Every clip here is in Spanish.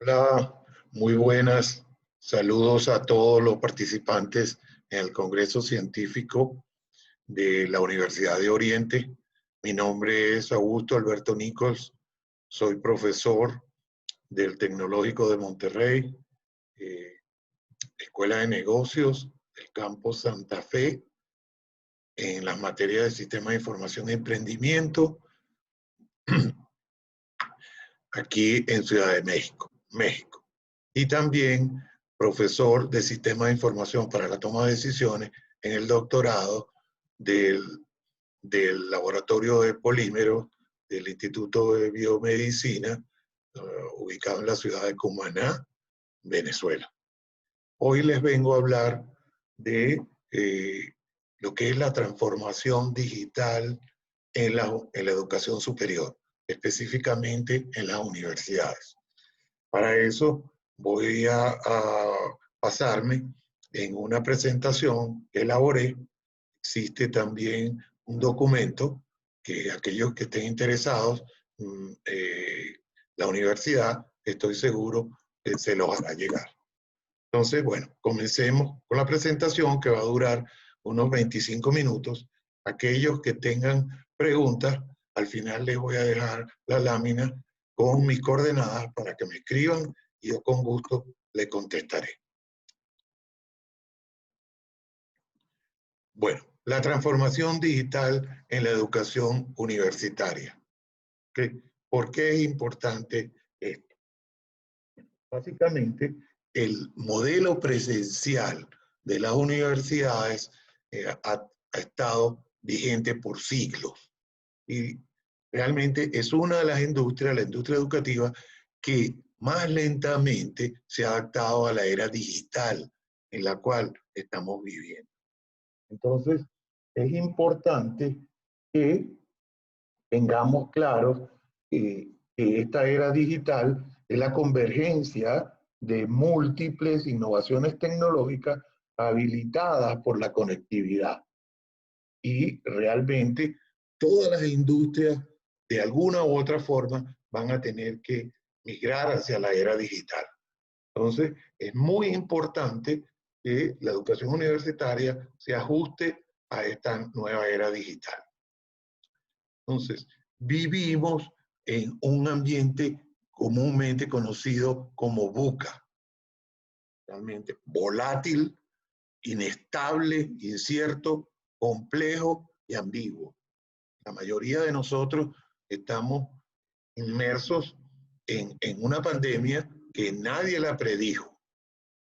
Hola, muy buenas. Saludos a todos los participantes en el Congreso Científico de la Universidad de Oriente. Mi nombre es Augusto Alberto Nichols. Soy profesor del Tecnológico de Monterrey, eh, Escuela de Negocios del campus Santa Fe, en las materias de Sistema de Información y Emprendimiento, aquí en Ciudad de México, México. Y también profesor de Sistema de Información para la Toma de Decisiones en el doctorado del, del Laboratorio de Polímeros del Instituto de Biomedicina, ubicado en la ciudad de Cumaná, Venezuela. Hoy les vengo a hablar de lo que es la transformación digital en la educación superior, específicamente en las universidades. Para eso voy a basarme en una presentación que elaboré. Existe también un documento que aquellos que estén interesados, la universidad, estoy seguro que se los hará llegar. Entonces, bueno, comencemos con la presentación que va a durar unos 25 minutos. Aquellos que tengan preguntas, al final les voy a dejar la lámina con mis coordenadas para que me escriban y yo con gusto les contestaré. Bueno, la transformación digital en la educación universitaria. ¿Okay? ¿Por qué es importante esto? Básicamente, el modelo presencial de las universidades ha estado vigente por siglos y realmente es una de las industrias, la industria educativa, que más lentamente se ha adaptado a la era digital en la cual estamos viviendo. Entonces, es importante que tengamos claro que esta era digital es la convergencia de múltiples innovaciones tecnológicas habilitadas por la conectividad. Y realmente todas las industrias, de alguna u otra forma, van a tener que migrar hacia la era digital. Entonces, es muy importante que la educación universitaria se ajuste a esta nueva era digital. Entonces, vivimos en un ambiente comúnmente conocido como VUCA, realmente volátil, inestable, incierto, complejo y ambiguo. La mayoría de nosotros estamos inmersos en una pandemia que nadie la predijo.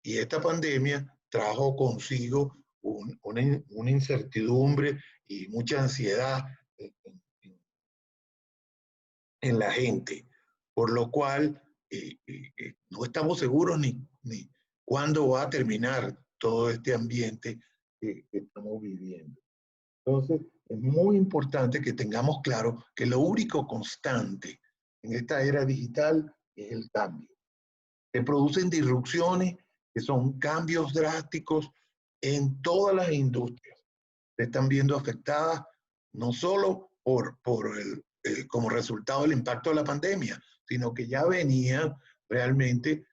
Y esta pandemia trajo consigo una incertidumbre y mucha ansiedad en la gente, por lo cual no estamos seguros ni cuándo va a terminar todo este ambiente que estamos viviendo. Entonces, es muy importante que tengamos claro que lo único constante en esta era digital es el cambio. Se producen disrupciones que son cambios drásticos en todas las industrias. Se están viendo afectadas no solo como resultado del impacto de la pandemia, sino que ya venía realmente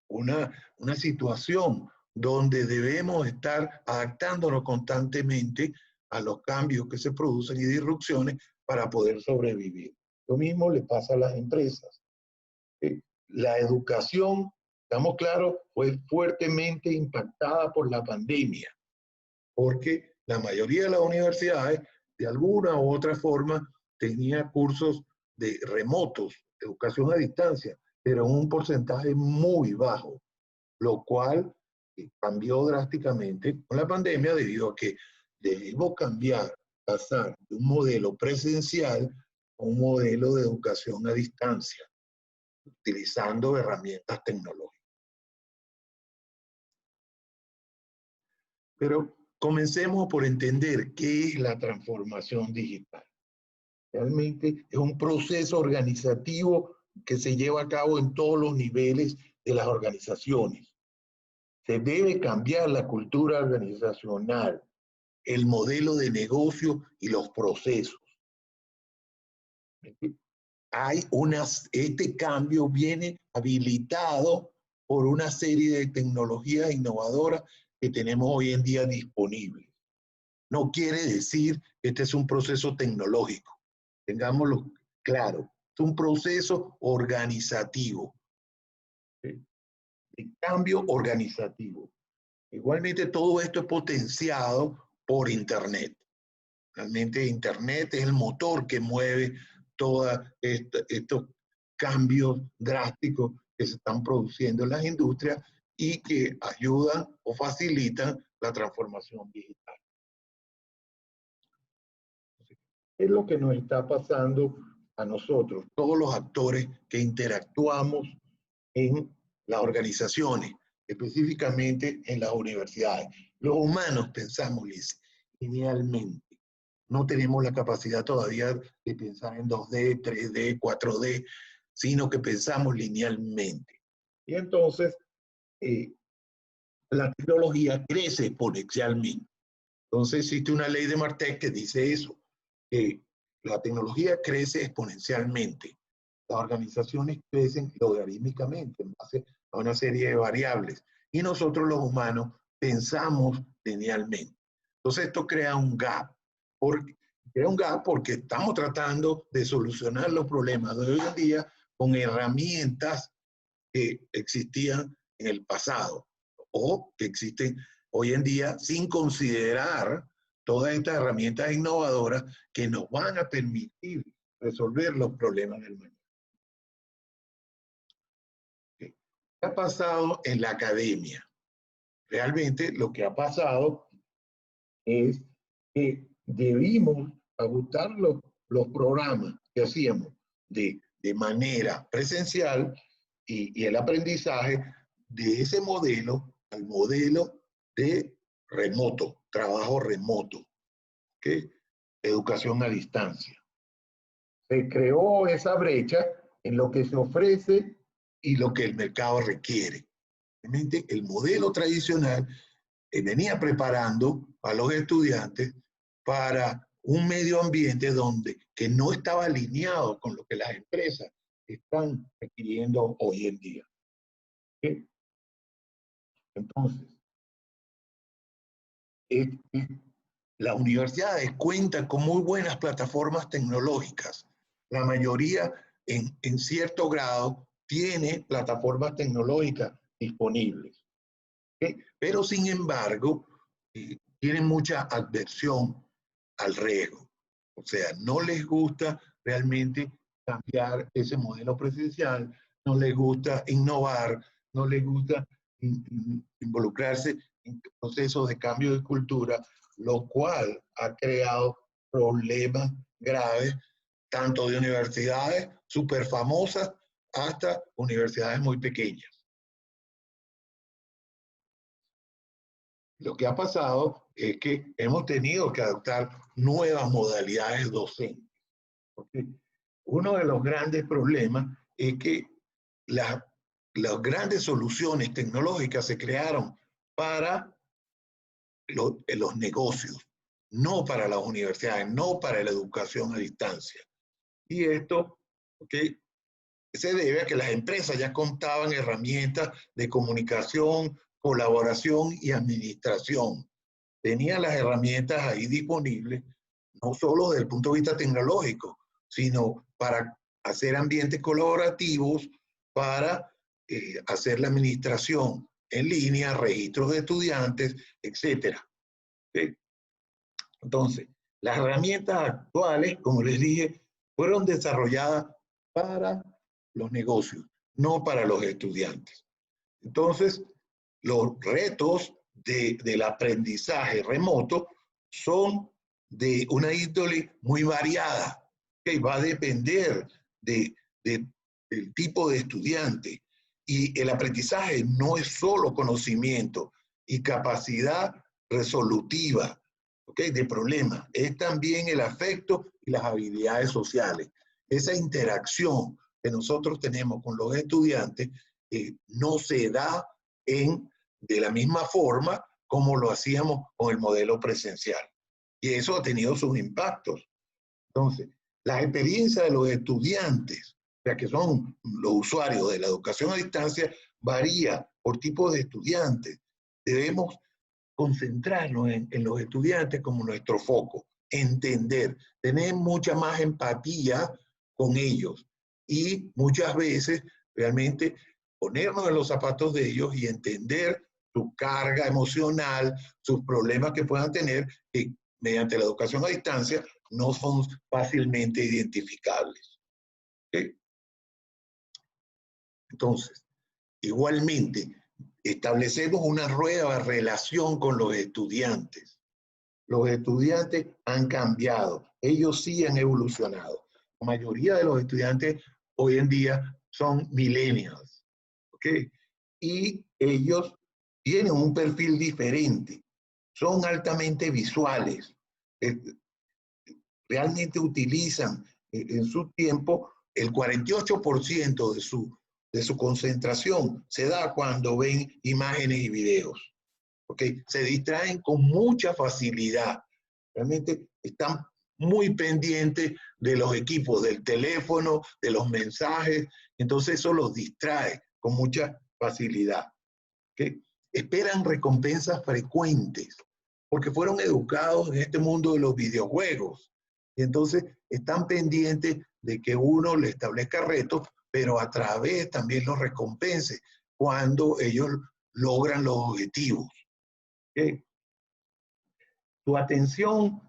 una situación donde debemos estar adaptándonos constantemente a los cambios que se producen y disrupciones para poder sobrevivir. Lo mismo le pasa a las empresas. La educación, estamos claros, fue fuertemente impactada por la pandemia, porque la mayoría de las universidades, de alguna u otra forma, tenía cursos de remotos, educación a distancia, pero un porcentaje muy bajo, lo cual cambió drásticamente con la pandemia debido a que debimos cambiar, pasar de un modelo presencial a un modelo de educación a distancia, utilizando herramientas tecnológicas. Pero comencemos por entender qué es la transformación digital. Realmente es un proceso organizativo que se lleva a cabo en todos los niveles de las organizaciones. Se debe cambiar la cultura organizacional, el modelo de negocio y los procesos. este cambio viene habilitado por una serie de tecnologías innovadoras que tenemos hoy en día disponibles. No quiere decir que este es un proceso tecnológico, tengámoslo claro, es un proceso organizativo, ¿sí? De cambio organizativo. Igualmente todo esto es potenciado por Internet. Realmente Internet es el motor que mueve todos estos cambios drásticos que se están produciendo en las industrias y que ayudan o facilitan la transformación digital. ¿Qué es lo que nos está pasando a nosotros, todos los actores que interactuamos en las organizaciones, específicamente en las universidades? Los humanos pensamos linealmente. No tenemos la capacidad todavía de pensar en 2D, 3D, 4D, sino que pensamos linealmente. Y entonces, la tecnología crece exponencialmente. Entonces existe una ley de Martek que dice eso, que la tecnología crece exponencialmente. Las organizaciones crecen logarítmicamente en base a una serie de variables. Y nosotros los humanos pensamos linealmente. Entonces esto crea un gap. Porque estamos tratando de solucionar los problemas de hoy en día con herramientas que existían en el pasado o que existen hoy en día sin considerar todas estas herramientas innovadoras que nos van a permitir resolver los problemas del mañana. ¿Qué ha pasado en la academia? Realmente lo que ha pasado es que debimos ajustar los programas que hacíamos de manera presencial y el aprendizaje de ese modelo al modelo de remoto, trabajo remoto, ¿okay? Educación a distancia. Se creó esa brecha en lo que se ofrece y lo que el mercado requiere. Realmente el modelo tradicional venía preparando a los estudiantes para un medio ambiente que no estaba alineado con lo que las empresas están requiriendo hoy en día. ¿Sí? Entonces, las universidades cuentan con muy buenas plataformas tecnológicas. La mayoría, en cierto grado, tiene plataformas tecnológicas disponibles. ¿Sí? Pero, sin embargo, tienen mucha adversión al riesgo. O sea, no les gusta realmente cambiar ese modelo presencial, no les gusta innovar, no les gusta involucrarse en procesos de cambio de cultura, lo cual ha creado problemas graves, tanto de universidades súper famosas hasta universidades muy pequeñas. Lo que ha pasado es que hemos tenido que adoptar nuevas modalidades docentes. Porque uno de los grandes problemas es que las grandes soluciones tecnológicas se crearon para los negocios, no para las universidades, no para la educación a distancia. Y esto, ¿okay?, se debe a que las empresas ya contaban herramientas de comunicación, colaboración y administración. Tenían las herramientas ahí disponibles, no solo desde el punto de vista tecnológico, sino para hacer ambientes colaborativos, para hacer la administración en línea, registros de estudiantes, etc. ¿Sí? Entonces, las herramientas actuales, como les dije, fueron desarrolladas para los negocios, no para los estudiantes. Entonces, los retos del aprendizaje remoto son de una índole muy variada, que va a depender del tipo de estudiante. Y el aprendizaje no es solo conocimiento y capacidad resolutiva, ¿okay?, de problemas, es también el afecto y las habilidades sociales. Esa interacción que nosotros tenemos con los estudiantes no se da de la misma forma como lo hacíamos con el modelo presencial. Y eso ha tenido sus impactos. Entonces, Las experiencias de los estudiantes, o sea, que son los usuarios de la educación a distancia, varía por tipo de estudiantes. Debemos concentrarnos en los estudiantes como nuestro foco, entender, tener mucha más empatía con ellos y muchas veces realmente ponernos en los zapatos de ellos y entender su carga emocional, sus problemas que puedan tener, que mediante la educación a distancia no son fácilmente identificables. ¿Okay? Entonces, igualmente, establecemos una nueva relación con los estudiantes. Los estudiantes han cambiado, ellos sí han evolucionado. La mayoría de los estudiantes hoy en día son millennials, ¿ok? Y ellos tienen un perfil diferente, son altamente visuales, realmente utilizan en su tiempo el 48% de su concentración se da cuando ven imágenes y videos. ¿Okay? Se distraen con mucha facilidad. Realmente están muy pendientes de los equipos, del teléfono, de los mensajes. Entonces eso los distrae con mucha facilidad. ¿Okay? Esperan recompensas frecuentes porque fueron educados en este mundo de los videojuegos. Y entonces están pendientes de que uno le establezca retos, pero a través también los recompense cuando ellos logran los objetivos. ¿Okay? Tu atención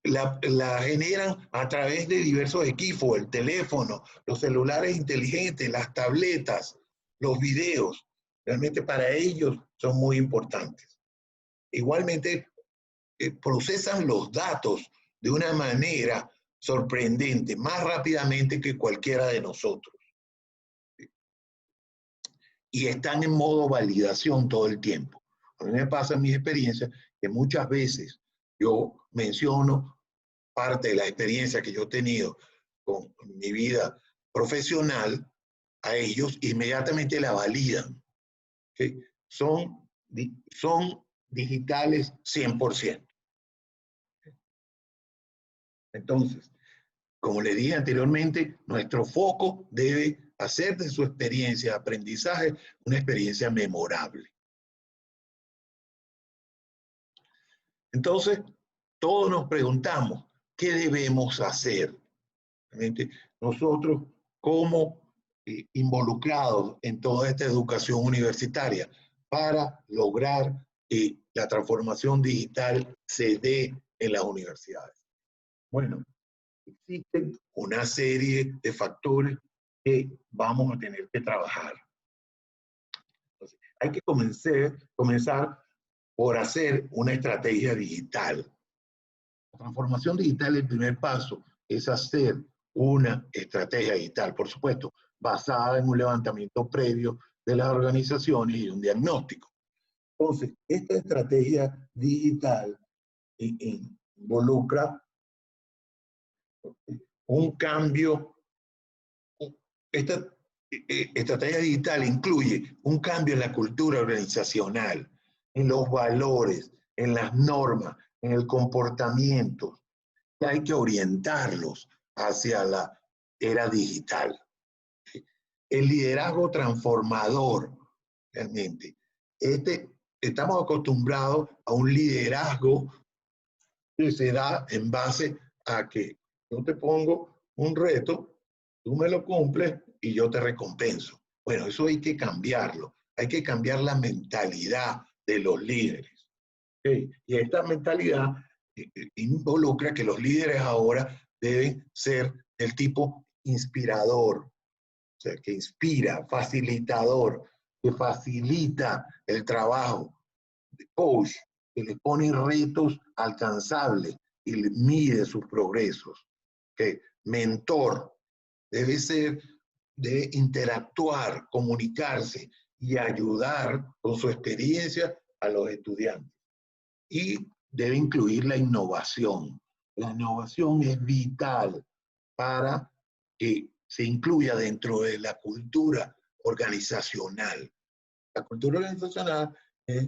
la generan a través de diversos equipos, el teléfono, los celulares inteligentes, las tabletas, los videos. Realmente para ellos son muy importantes. Igualmente, procesan los datos de una manera sorprendente, más rápidamente que cualquiera de nosotros. Y están en modo validación todo el tiempo. A mí me pasa en mis experiencias que muchas veces yo menciono parte de la experiencia que yo he tenido con mi vida profesional a ellos, inmediatamente la validan. ¿Okay? Son digitales 100%. Entonces, como le dije anteriormente, nuestro foco debe hacer de su experiencia de aprendizaje una experiencia memorable. Entonces, todos nos preguntamos, ¿qué debemos hacer? Realmente, nosotros, como involucrados en toda esta educación universitaria, para lograr que la transformación digital se dé en las universidades. Bueno, existen una serie de factores que vamos a tener que trabajar. Entonces, hay que comenzar por hacer una estrategia digital. La transformación digital, el primer paso es hacer una estrategia digital, por supuesto, basada en un levantamiento previo de las organizaciones y un diagnóstico. Entonces, esta estrategia digital involucra un cambio. Esta estrategia digital incluye un cambio en la cultura organizacional, en los valores, en las normas, en el comportamiento. Hay que orientarlos hacia la era digital. El liderazgo transformador, realmente. Estamos acostumbrados a un liderazgo que se da en base a que yo te pongo un reto, tú me lo cumples y yo te recompenso. Bueno, eso hay que cambiarlo. Hay que cambiar la mentalidad de los líderes. ¿Okay? Y esta mentalidad involucra que los líderes ahora deben ser del tipo inspirador, o sea, que inspira, facilitador, que facilita el trabajo, de coach, que le pone retos alcanzables y le mide sus progresos. Que mentor debe interactuar, comunicarse y ayudar con su experiencia a los estudiantes. Y debe incluir la innovación. La innovación es vital para que se incluya dentro de la cultura organizacional. La cultura organizacional es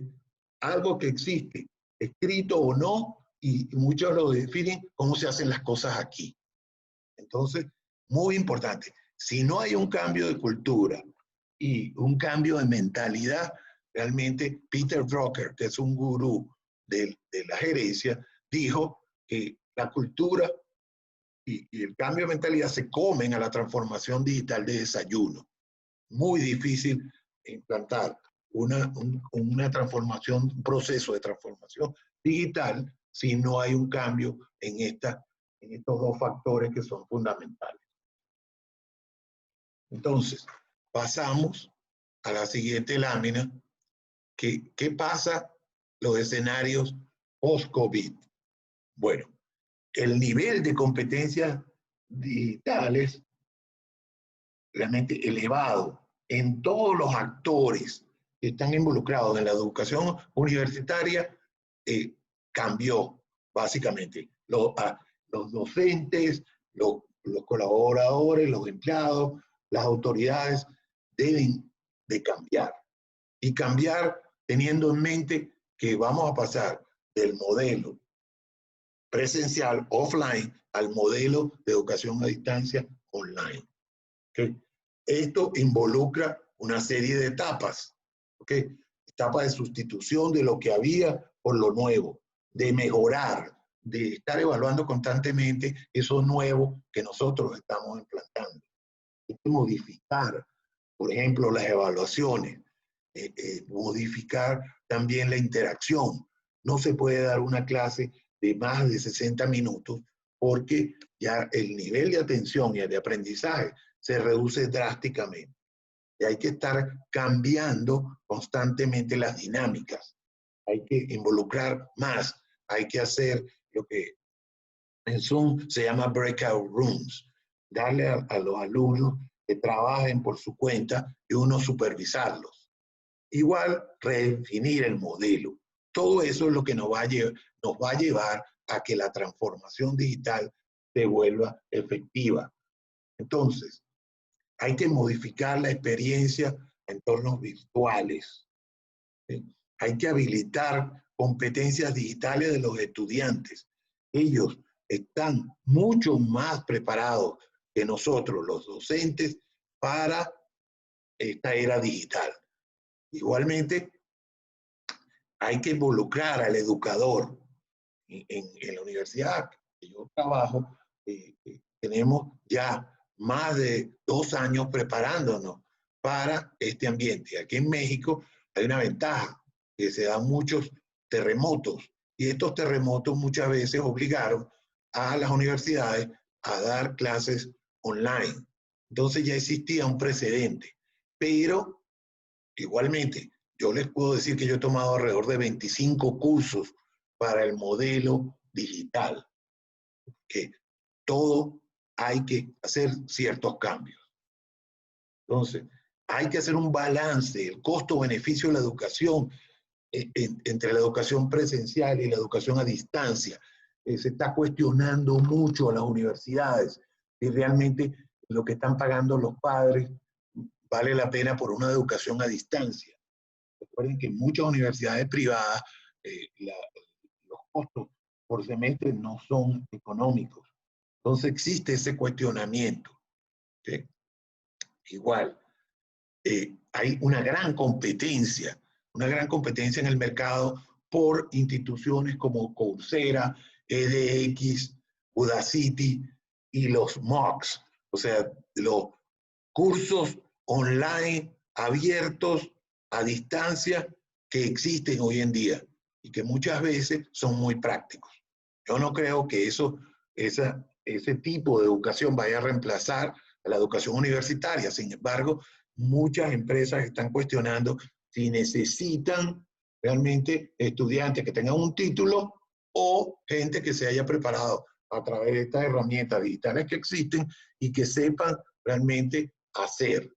algo que existe, escrito o no, y muchos lo definen cómo se hacen las cosas aquí. Entonces, muy importante. Si no hay un cambio de cultura y un cambio de mentalidad, realmente Peter Drucker, que es un gurú de la gerencia, dijo que la cultura y el cambio de mentalidad se comen a la transformación digital de desayuno. Muy difícil implantar una transformación, un proceso de transformación digital si no hay un cambio en estos dos factores que son fundamentales. Entonces, pasamos a la siguiente lámina. ¿Qué pasa los escenarios post-COVID? Bueno, el nivel de competencias digitales realmente elevado en todos los actores que están involucrados en la educación universitaria cambió básicamente. Los docentes, los colaboradores, los empleados, las autoridades deben de cambiar. Y cambiar teniendo en mente que vamos a pasar del modelo presencial, offline, al modelo de educación a distancia, online. ¿Okay? Esto involucra una serie de etapas. ¿Okay? Etapas de sustitución de lo que había por lo nuevo, de mejorar, de estar evaluando constantemente eso nuevo que nosotros estamos implantando. Hay que modificar, por ejemplo, las evaluaciones, modificar también la interacción. No se puede dar una clase de más de 60 minutos porque ya el nivel de atención y el de aprendizaje se reduce drásticamente. Y hay que estar cambiando constantemente las dinámicas. Hay que involucrar más. Hay que hacer lo que en Zoom se llama breakout rooms. Darle a los alumnos que trabajen por su cuenta y uno supervisarlos. Igual, redefinir el modelo. Todo eso es lo que nos va a llevar a que la transformación digital se vuelva efectiva. Entonces, hay que modificar la experiencia en entornos virtuales. ¿Sí? Hay que habilitar competencias digitales de los estudiantes. Ellos están mucho más preparados que nosotros, los docentes, para esta era digital. Igualmente, hay que involucrar al educador. En la universidad que yo trabajo, tenemos ya más de 2 años preparándonos para este ambiente. Aquí en México hay una ventaja, que se dan muchos terremotos, y estos terremotos muchas veces obligaron a las universidades a dar clases online. Entonces ya existía un precedente, pero igualmente yo les puedo decir que yo he tomado alrededor de 25 cursos para el modelo digital, que todo hay que hacer ciertos cambios. Entonces, hay que hacer un balance, el costo-beneficio de la educación entre la educación presencial y la educación a distancia. Se está cuestionando mucho a las universidades si realmente lo que están pagando los padres vale la pena por una educación a distancia. Recuerden que en muchas universidades privadas los costos por semestre no son económicos. Entonces existe ese cuestionamiento. ¿Okay? Igual, hay una gran competencia en el mercado por instituciones como Coursera, edX, Udacity y los MOOCs, o sea, los cursos online abiertos a distancia que existen hoy en día y que muchas veces son muy prácticos. Yo no creo que ese tipo de educación vaya a reemplazar a la educación universitaria. Sin embargo, muchas empresas están cuestionando si necesitan realmente estudiantes que tengan un título o gente que se haya preparado a través de estas herramientas digitales que existen y que sepan realmente hacer.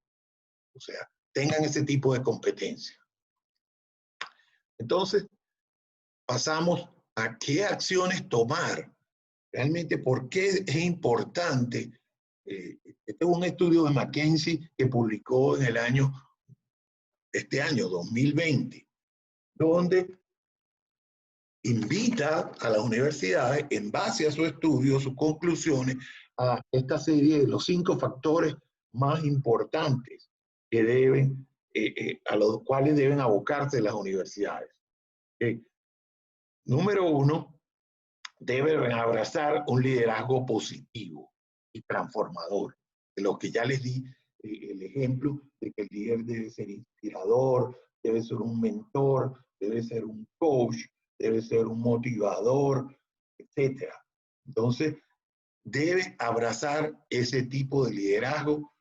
O sea, tengan ese tipo de competencia. Entonces, pasamos a qué acciones tomar. Realmente, ¿por qué es importante? Este es un estudio de McKinsey que publicó en este año 2020, donde invita a las universidades, en base a su estudio, sus conclusiones, a esta serie de los 5 factores más importantes que deben, a los cuales deben abocarse las universidades. Número 1, deben abrazar un liderazgo positivo y transformador. De lo que ya les di el ejemplo de que el líder debe ser inspirador, debe ser un mentor, debe ser un coach, debe ser un motivador, etc. Entonces, debe abrazar ese tipo de liderazgo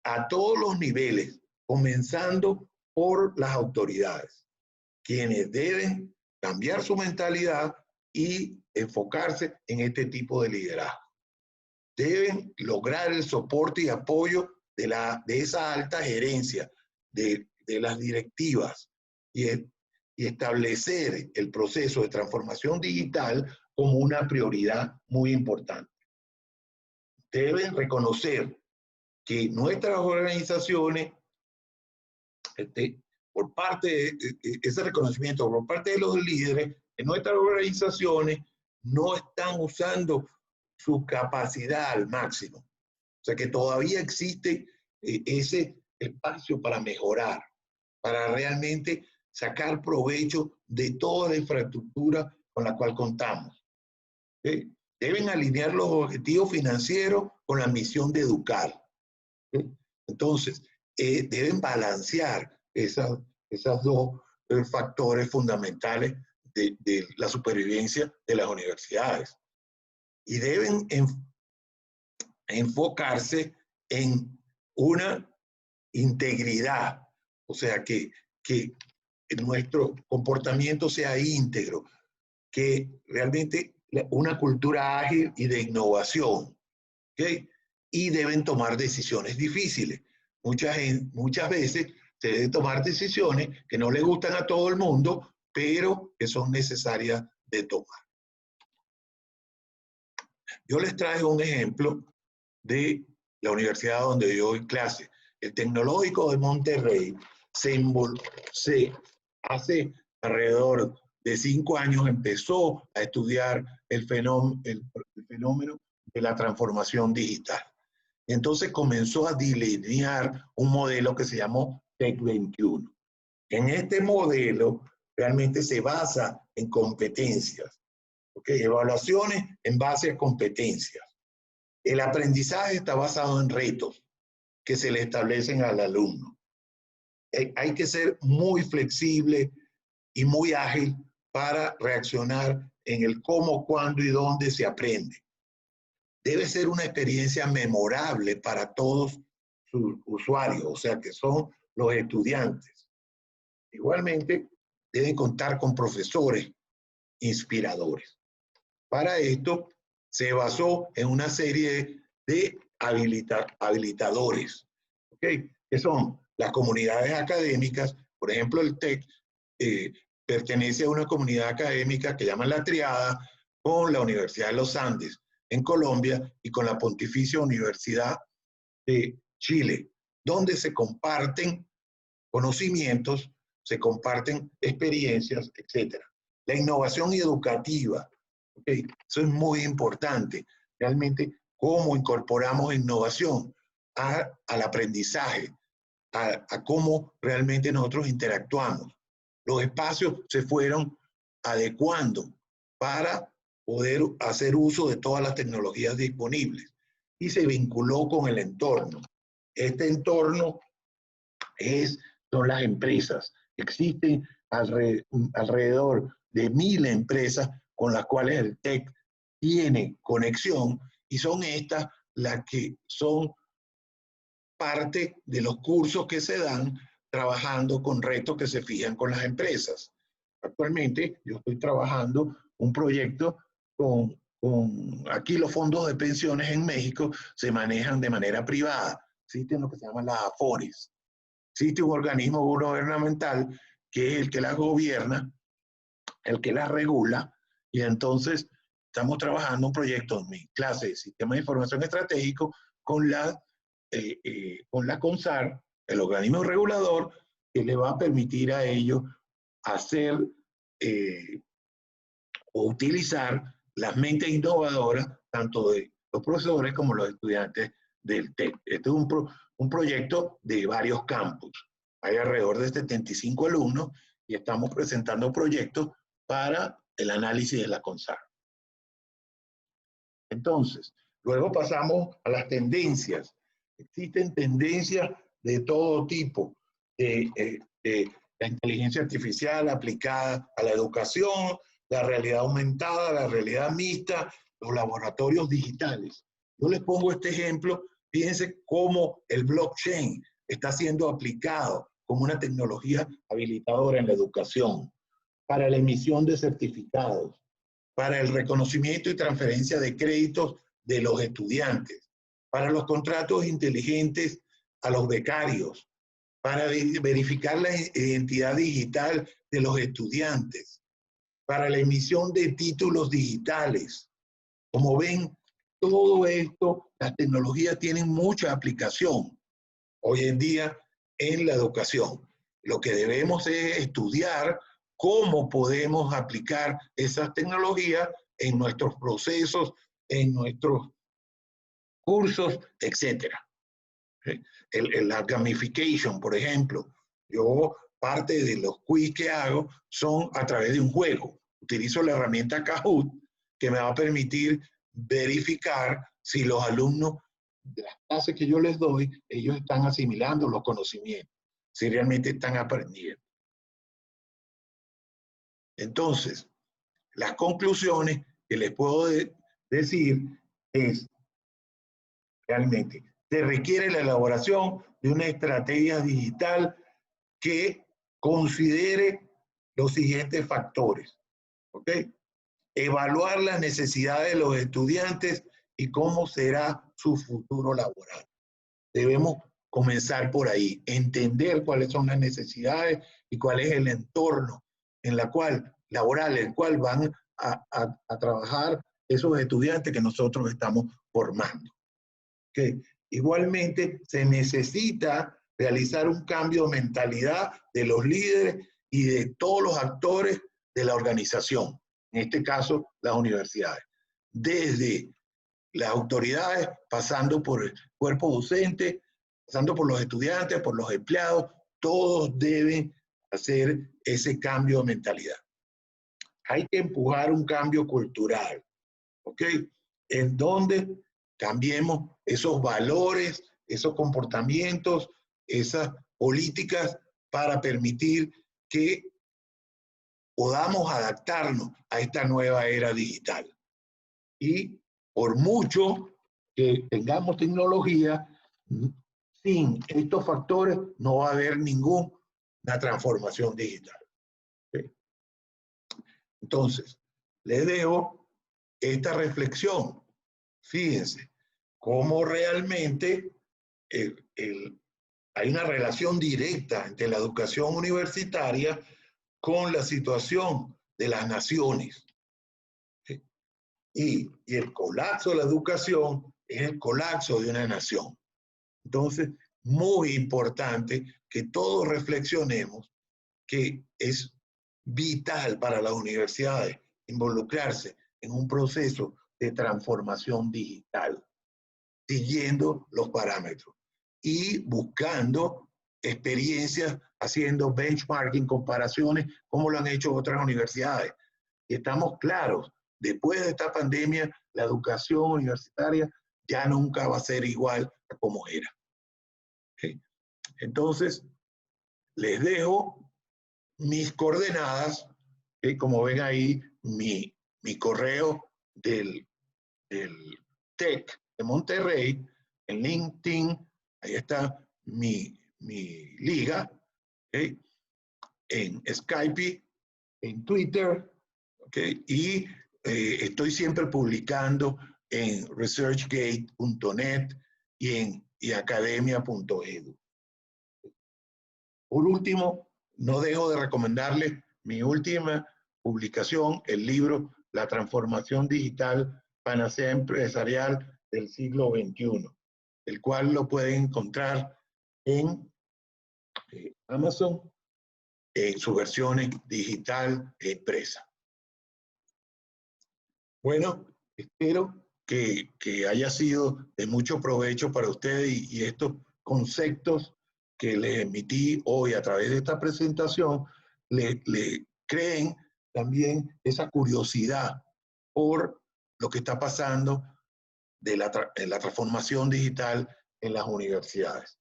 a todos los niveles, comenzando por las autoridades, quienes deben cambiar su mentalidad y enfocarse en este tipo de liderazgo. Deben lograr el soporte y apoyo de esa alta gerencia, de las directivas, y establecer el proceso de transformación digital como una prioridad muy importante. Deben reconocer que nuestras organizaciones, por parte de ese reconocimiento, por parte de los líderes, en nuestras organizaciones no están usando su capacidad al máximo. O sea que todavía existe ese espacio para mejorar, para realmente sacar provecho de toda la infraestructura con la cual contamos. ¿Sí? Deben alinear los objetivos financieros con la misión de educar. ¿Sí? Entonces, deben balancear esos dos factores fundamentales de la supervivencia de las universidades. Y deben enfocarse en una integridad, o sea, que nuestro comportamiento sea íntegro, que realmente una cultura ágil y de innovación, ¿okay? Y deben tomar decisiones difíciles. Muchas veces se deben tomar decisiones que no le gustan a todo el mundo, pero que son necesarias de tomar. Yo les traje un ejemplo de la universidad donde yo doy clase. El Tecnológico de Monterrey hace alrededor de 5 años empezó a estudiar el fenómeno de la transformación digital. Entonces comenzó a delinear un modelo que se llamó Tech 21. En este modelo realmente se basa en competencias, ¿okay? Evaluaciones en base a competencias. El aprendizaje está basado en retos que se le establecen al alumno. Hay que ser muy flexible y muy ágil para reaccionar en el cómo, cuándo y dónde se aprende. Debe ser una experiencia memorable para todos sus usuarios, o sea, que son los estudiantes. Igualmente, deben contar con profesores inspiradores. Para esto, se basó en una serie de habilitadores, ¿okay? Que son las comunidades académicas. Por ejemplo, el TEC pertenece a una comunidad académica que llaman La Triada, con la Universidad de los Andes en Colombia y con la Pontificia Universidad de Chile, donde se comparten conocimientos, se comparten experiencias, etc. La innovación educativa, ¿okay? Eso es muy importante. Realmente, cómo incorporamos innovación al aprendizaje, a cómo realmente nosotros interactuamos. Los espacios se fueron adecuando para poder hacer uso de todas las tecnologías disponibles y se vinculó con el entorno. Este entorno son las empresas. Existen alrededor de 1000 empresas con las cuales el TEC tiene conexión y son estas las que son parte de los cursos que se dan trabajando con retos que se fijan con las empresas. Actualmente yo estoy trabajando un proyecto con aquí los fondos de pensiones en México se manejan de manera privada. Existen lo que se llaman las AFORES. Existe un organismo gubernamental que es el que las gobierna, el que las regula, y entonces estamos trabajando un proyecto en mi clase de Sistema de Información Estratégico con la CONSAR, el organismo regulador, que le va a permitir a ellos hacer o utilizar las mentes innovadoras, tanto de los profesores como los estudiantes del TEC. Este es un proyecto de varios campus. Hay alrededor de 75 alumnos y estamos presentando proyectos para el análisis de la CONSAR. Entonces, luego pasamos a las tendencias. Existen tendencias de todo tipo, de la inteligencia artificial aplicada a la educación, la realidad aumentada, la realidad mixta, los laboratorios digitales. Yo les pongo este ejemplo, fíjense cómo el blockchain está siendo aplicado como una tecnología habilitadora en la educación, para la emisión de certificados, para el reconocimiento y transferencia de créditos de los estudiantes, para los contratos inteligentes a los becarios, para verificar la identidad digital de los estudiantes, para la emisión de títulos digitales. Como ven, todo esto, las tecnologías tienen mucha aplicación hoy en día en la educación. Lo que debemos es estudiar cómo podemos aplicar esas tecnologías en nuestros procesos, en nuestros cursos, etc. La gamification, por ejemplo. Yo, parte de los quiz que hago son a través de un juego. Utilizo la herramienta Kahoot, que me va a permitir verificar si los alumnos de las clases que yo les doy, ellos están asimilando los conocimientos, si realmente están aprendiendo. Entonces, las conclusiones que les puedo decir es, realmente, se requiere la elaboración de una estrategia digital que considere los siguientes factores, ¿ok? Evaluar las necesidades de los estudiantes y cómo será su futuro laboral. Debemos comenzar por ahí, entender cuáles son las necesidades y cuál es el entorno en la cual, laboral, en el cual van a trabajar esos estudiantes que nosotros estamos formando. ¿Okay? Igualmente, se necesita realizar un cambio de mentalidad de los líderes y de todos los actores de la organización, en este caso, las universidades. Desde las autoridades, pasando por el cuerpo docente, pasando por los estudiantes, por los empleados, todos deben hacer ese cambio de mentalidad. Hay que empujar un cambio cultural, ¿ok? En donde cambiemos esos valores, esos comportamientos, esas políticas para permitir que podamos adaptarnos a esta nueva era digital. Y por mucho que tengamos tecnología, sin estos factores no va a haber ninguna transformación digital. ¿Sí? Entonces, les dejo esta reflexión. Fíjense cómo realmente hay una relación directa entre la educación universitaria con la situación de las naciones. ¿Sí? Y el colapso de la educación es el colapso de una nación. Entonces, muy importante que todos reflexionemos que es vital para las universidades involucrarse en un proceso de transformación digital, siguiendo los parámetros y buscando experiencias, haciendo benchmarking, comparaciones, como lo han hecho otras universidades. Y estamos claros, después de esta pandemia, la educación universitaria ya nunca va a ser igual a como era. ¿Sí? Entonces, les dejo mis coordenadas, como ven ahí, mi correo del TEC de Monterrey, en LinkedIn, ahí está mi liga, ¿okay? En Skype, en Twitter, ¿okay? Y estoy siempre publicando en researchgate.net y academia.edu. Por último, no dejo de recomendarles mi última publicación, el libro La transformación digital, panacea empresarial del siglo XXI, el cual lo pueden encontrar en Amazon, en sus versiones digital e impresa. Bueno, espero que haya sido de mucho provecho para ustedes y estos conceptos que les emití hoy a través de esta presentación le creen también esa curiosidad por lo que está pasando en la transformación digital en las universidades.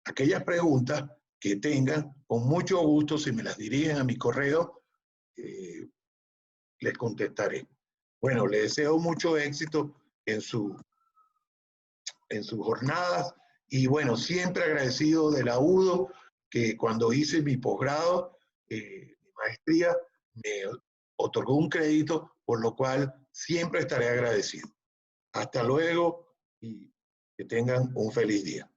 Aquellas preguntas que tengan, con mucho gusto, si me las dirigen a mi correo, les contestaré. Bueno, les deseo mucho éxito en sus jornadas y bueno, siempre agradecido de la UDO, que cuando hice mi posgrado, mi maestría, me otorgó un crédito, por lo cual siempre estaré agradecido. Hasta luego y que tengan un feliz día.